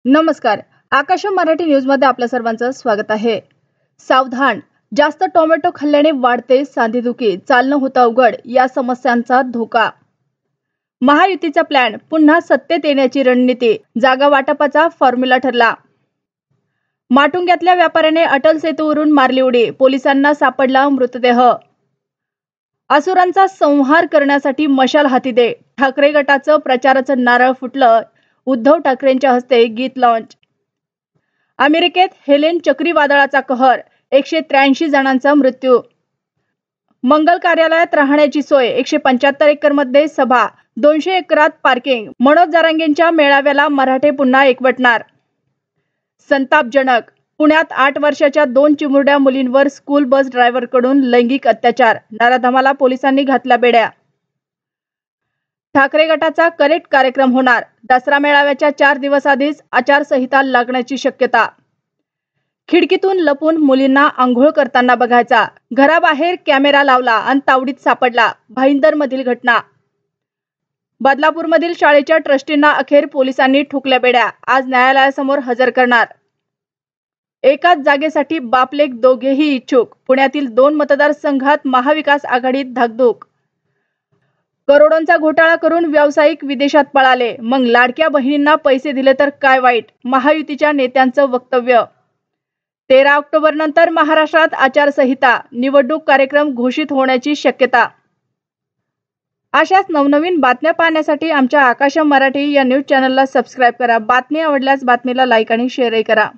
नमस्कार. आकाश मराठी न्यूज मध्ये आपल्या सर्वांचं स्वागत आहे. सावधान, जास्त टोमॅटो खाल्ल्याने वाढते सांधेदुखी, चालणं होतं अवघड, या समस्यांचा धोका. महायुतीचा प्लॅन, पुन्हा सत्तेत येण्याची रणनीती, जागा वाटपाचा फॉर्म्युला ठरला. माटुंग्यातल्या व्यापाऱ्याने अटल सेतूवरून मारली उडी, पोलिसांना सापडला मृतदेह. असुरांचा संहार करण्यासाठी मशाल हाती दे, ठाकरे गटाचं प्रचाराचं नारळ फुटलं, उद्धव ठाकरेंच्या हस्ते गीत लॉन्च. अमेरिकेत हेलेन चक्रीवादळाचा कहर, 183 जणांचा मृत्यू. मंगल कार्यालयात राहण्याची सोय, 175 एकरमध्ये सभा, 200 एकरात पार्किंग. मनोज जरांगेंच्या मेळाव्याला मराठे पुन्हा एकवटणार. संतापजनक, पुण्यात 8 वर्षाच्या 2 चिमुरड्या मुलींवर स्कूल बस ड्रायव्हरकडून लैंगिक अत्याचार, नराधमाला पोलिसांनी घातल्या बेड्या. ठाकरे गटाचा करेक्ट कार्यक्रम होणार, दसरा मेळाव्याच्या 4 दिवस आधीच आचारसंहिता लागण्याची शक्यता. खिडकीतून लपून मुलींना आंघोळ करताना बघायचा, घराबाहेर कॅमेरा लावला आणि तावडीत सापडला. भाईंदरमधील घटना. बदलापूरमधील शाळेच्या ट्रस्टींना अखेर पोलिसांनी ठोकल्या बेड्या, आज न्यायालयासमोर हजर करणार. एकाच जागेसाठी बापलेक दोघेही इच्छुक, पुण्यातील 2 मतदारसंघात महाविकास आघाडीत धाकधूक. करोडोंचा घोटाळा करून व्यावसायिक विदेशात पळाले, मग लाडक्या बहिणींना पैसे दिले तर काय वाईट, महायुतीच्या नेत्यांचं वक्तव्य. 13 ऑक्टोबर नंतर महाराष्ट्रात आचारसंहिता, निवडणूक कार्यक्रम घोषित होण्याची शक्यता. अशाच नवनवीन बातम्या पाहण्यासाठी आमच्या आकाश मराठी या न्यूज चॅनलला सबस्क्राईब करा. बातमी आवडल्यास बातमीला लाईक आणि शेअरही करा.